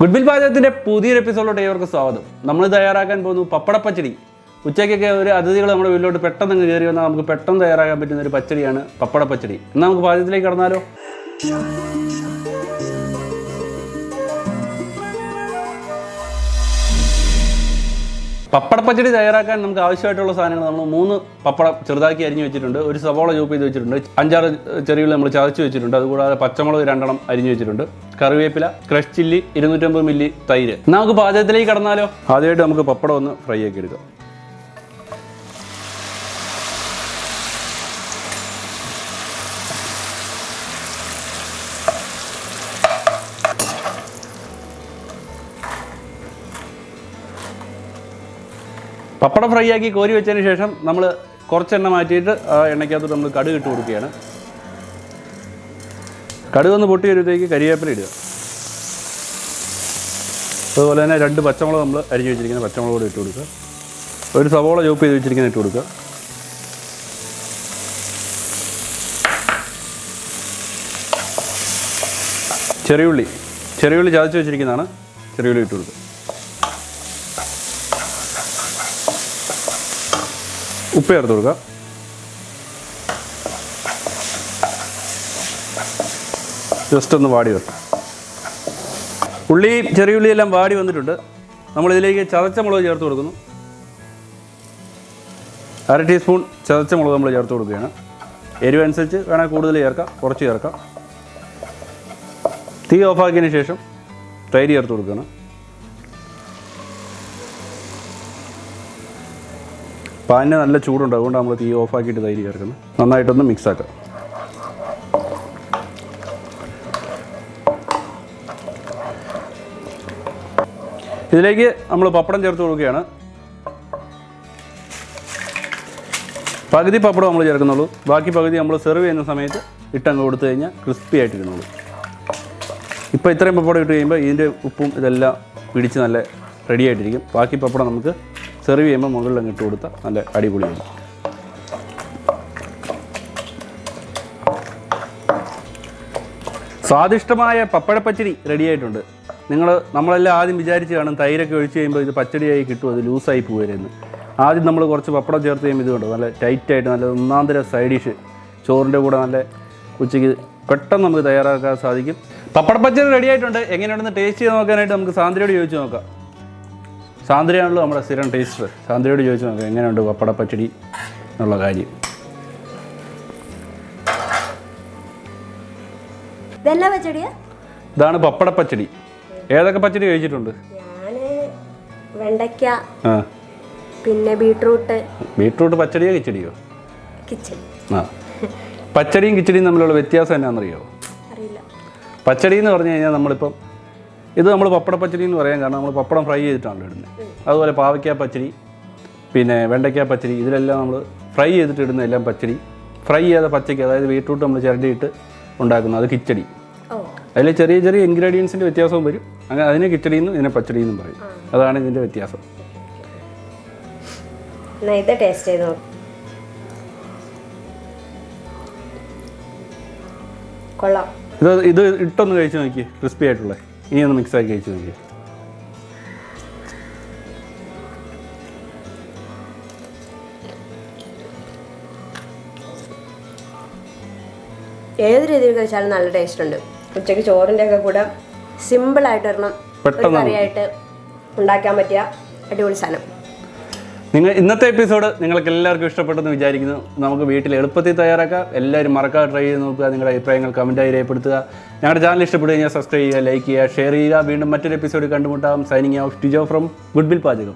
Goodwill പാചകത്തിൻ്റെ പുതിയൊരു എപ്പിസോഡിലോട്ട് ഏവർക്കും സ്വാഗതം. നമ്മൾ തയ്യാറാക്കാൻ പോകുന്നു പപ്പടപ്പച്ചടി. ഉച്ചയ്ക്കൊക്കെ ഒരു അതിഥികൾ നമ്മുടെ വീട്ടിലോട്ട് പെട്ടെന്ന് കയറി വന്നാൽ നമുക്ക് പെട്ടെന്ന് തയ്യാറാക്കാൻ പറ്റുന്ന ഒരു പച്ചടിയാണ് പപ്പടപ്പച്ചടി. എന്നാൽ നമുക്ക് പാചകത്തിലേക്ക് കടന്നാലോ? പപ്പടപ്പച്ചടി തയ്യാറാക്കാൻ നമുക്ക് ആവശ്യമായിട്ടുള്ള സാധനങ്ങൾ നമ്മൾ 3 പപ്പടം ചെറുതാക്കി അരിഞ്ഞു വെച്ചിട്ടുണ്ട്, ഒരു സവോള ചോപ്പ് ചെയ്ത് വെച്ചിട്ടുണ്ട്, 5-6 ചെറിയുള്ളി നമ്മൾ ചതച്ച് വെച്ചിട്ടുണ്ട്, അതുകൂടാതെ പച്ചമുളക് 2 എണ്ണം അരിഞ്ഞു വെച്ചിട്ടുണ്ട്, കറിവേപ്പില, ക്രഷ് ചില്ലി, 250 മില്ലി തൈര്. നമുക്ക് പാചകത്തിലേക്ക് കടന്നാലോ? ആദ്യമായിട്ട് നമുക്ക് പപ്പടം ഒന്ന് ഫ്രൈ ആക്കി എടുക്കാം. പപ്പടം ഫ്രൈ ആക്കി കോരി വെച്ചതിന് ശേഷം നമ്മൾ കുറച്ചെണ്ണ മാറ്റിയിട്ട് ആ എണ്ണയ്ക്കകത്തോട്ട് നമ്മൾ കടുക് ഇട്ട് കൊടുക്കുകയാണ്. കടുക് ഒന്ന് പൊട്ടി വരുമ്പോഴത്തേക്ക് കരിവേപ്പില ഇടുക. അതുപോലെ തന്നെ 2 പച്ചമുളക് നമ്മൾ അരിഞ്ഞ് വെച്ചിരിക്കുന്ന പച്ചമുളക് കൂടി ഇട്ട് കൊടുക്കുക. ഒരു സവോള ചോപ്പ് ചെയ്ത് വെച്ചിരിക്കുന്ന ഇട്ട് കൊടുക്കുക. ചെറിയുള്ളി ചതച്ച് വെച്ചിരിക്കുന്നതാണ്, ചെറിയുള്ളി ഇട്ട് കൊടുക്കുക. ഉപ്പ് ചേർത്ത് കൊടുക്കുക. ജസ്റ്റ് ഒന്ന് വാടി വരും. ഉള്ളി ചെറിയുള്ളി എല്ലാം വാടി വന്നിട്ടുണ്ട്. നമ്മളിതിലേക്ക് ചതച്ച മുളക് ചേർത്ത് കൊടുക്കുന്നു. 1/2 ടീസ്പൂൺ ചതച്ച മുളക് നമ്മൾ ചേർത്ത് കൊടുക്കുകയാണ്. എരിവ് അനുസരിച്ച് വേണമെങ്കിൽ കൂടുതൽ ചേർക്കാം, കുറച്ച് ചേർക്കാം. തീ ഓഫാക്കിയതിന് ശേഷം തൈര് ചേർത്ത് കൊടുക്കുകയാണ്. പാനിന് നല്ല ചൂടുണ്ട്, അതുകൊണ്ട് നമ്മൾ തീ ഓഫാക്കിയിട്ട് തൈര് ചേർക്കുന്നത്. നന്നായിട്ടൊന്ന് മിക്സ് ആക്കാം. ഇതിലേക്ക് നമ്മൾ പപ്പടം ചേർത്ത് കൊടുക്കുകയാണ്. പകുതി പപ്പടം നമ്മൾ ചേർക്കുന്നുള്ളൂ, ബാക്കി പകുതി നമ്മൾ സെർവ് ചെയ്യുന്ന സമയത്ത് ഇട്ടങ്ങ് കൊടുത്തു കഴിഞ്ഞാൽ ക്രിസ്പി ആയിട്ടിരുന്നുള്ളൂ. ഇപ്പോൾ ഇത്രയും പപ്പടം ഇട്ട് കഴിയുമ്പോൾ ഇതിൻ്റെ ഉപ്പും ഇതെല്ലാം പിടിച്ച് നല്ല റെഡി ആയിട്ടിരിക്കും. ബാക്കി പപ്പടം നമുക്ക് സെർവ് ചെയ്യുമ്പോൾ മുകളിൽ ഇട്ട് കൊടുത്താൽ നല്ല അടിപൊളിയാണ്. സ്വാദിഷ്ടമായ പപ്പടപ്പച്ചടി റെഡി ആയിട്ടുണ്ട്. നമ്മളെല്ലാം ആദ്യം വിചാരിച്ച് കാണും തൈരൊക്കെ ഒഴിച്ച് കഴിയുമ്പോൾ ഇത് പച്ചടിയായി കിട്ടും, അത് ലൂസായി പോകരുതെന്ന്. ആദ്യം നമ്മൾ കുറച്ച് പപ്പടം ചേർത്ത് കഴിയുമ്പോൾ ഇതുകൊണ്ട് നല്ല ടൈറ്റായിട്ട് നല്ല ഒന്നാന്തര സൈഡ് ഡിഷ് ചോറിൻ്റെ കൂടെ നല്ല ഉച്ചയ്ക്ക് പെട്ടെന്ന് നമുക്ക് തയ്യാറാക്കാൻ സാധിക്കും. പപ്പടപ്പച്ചടി റെഡി ആയിട്ടുണ്ട്. എങ്ങനെയുണ്ടെന്ന് ടേസ്റ്റ് ചെയ്ത് നോക്കാനായിട്ട് നമുക്ക് സാന്ദ്രയോട് ചോദിച്ച് നോക്കാം. സാന്ദ്രയാണല്ലോ നമ്മുടെ സ്ഥിരം ടേസ്റ്റർ. സാന്ദ്രയോട് ചോദിച്ചു നോക്കാം എങ്ങനെയുണ്ട് പപ്പടപ്പച്ചടി എന്നുള്ള കാര്യം. ഇതാണ് പപ്പടപ്പച്ചടി. ഏതൊക്കെ പച്ചടി കഴിച്ചിട്ടുണ്ട്? വെണ്ടയ്ക്ക, പിന്നെ ബീട്രൂട്ട് പച്ചടിയോ കിച്ചടിയോ? ആ, പച്ചടിയും കിച്ചടിയും തമ്മിലുള്ള വ്യത്യാസം എന്നാണെന്നറിയോ? പച്ചടി എന്ന് പറഞ്ഞു കഴിഞ്ഞാൽ നമ്മളിപ്പം ഇത് നമ്മൾ പപ്പടപ്പച്ചടി എന്ന് പറയാൻ കാരണം നമ്മൾ പപ്പടം ഫ്രൈ ചെയ്തിട്ടാണല്ലോ ഇടുന്നത്. അതുപോലെ പാവയ്ക്ക പച്ചടി, പിന്നെ വെണ്ടയ്ക്ക പച്ചടി, ഇതിലെല്ലാം നമ്മൾ ഫ്രൈ ചെയ്തിട്ട് ഇടുന്ന എല്ലാം പച്ചടി. ഫ്രൈ ചെയ്ത പച്ചയ്ക്ക്, അതായത് ബീട്രൂട്ട് നമ്മൾ ചിരണ്ടിയിട്ട് ഉണ്ടാക്കുന്നത് അത് കിച്ചടി. അതിൽ ചെറിയ ചെറിയ ഇൻഗ്രീഡിയൻസിൻ്റെ വ്യത്യാസവും വരും. അങ്ങനെ അതിനെ കിച്ചടി എന്നും ഇതിനെ പച്ചടി എന്നും പറയും. അതാണ് ഇതിൻ്റെ വ്യത്യാസം. ഇത് ഇട്ടൊന്ന് കഴിച്ച് നോക്കി, ക്രിസ്പി ആയിട്ടുള്ള. ഇനി ഒന്ന് മിക്സാക്കി കഴിച്ച് നോക്കി. ഏത് രീതിയിൽ കഴിച്ചാലും നല്ല ടേസ്റ്റ് ഉണ്ട്. ഉച്ചയ്ക്ക് ചോറിൻ്റെ ഒക്കെ കൂടെ സിമ്പിളായിട്ട് വരണം, കറിയായിട്ട് ഉണ്ടാക്കാൻ പറ്റിയ അടിപൊളി സാധനം. ഇന്നത്തെ എപ്പിസോഡ് നിങ്ങൾക്ക് എല്ലാവർക്കും ഇഷ്ടപ്പെട്ടെന്ന് വിചാരിക്കുന്നു. നമുക്ക് വീട്ടിൽ എളുപ്പത്തിൽ തയ്യാറാക്കാം. എല്ലാവരും മറക്കാതെ ട്രൈ ചെയ്ത് നോക്കുക. നിങ്ങളുടെ അഭിപ്രായങ്ങൾ കമൻറ്റായി രേഖപ്പെടുത്തുക. ഞങ്ങളുടെ ചാനൽ ഇഷ്ടപ്പെടുക കഴിഞ്ഞാൽ സബ്സ്ക്രൈബ് ചെയ്യുക, ലൈക്ക് ചെയ്യുക, ഷെയർ ചെയ്യുക. വീണ്ടും മറ്റൊരു എപ്പിസോഡ് കണ്ടുമുട്ടാം. Signing off Tijo from goodwill പാചകം.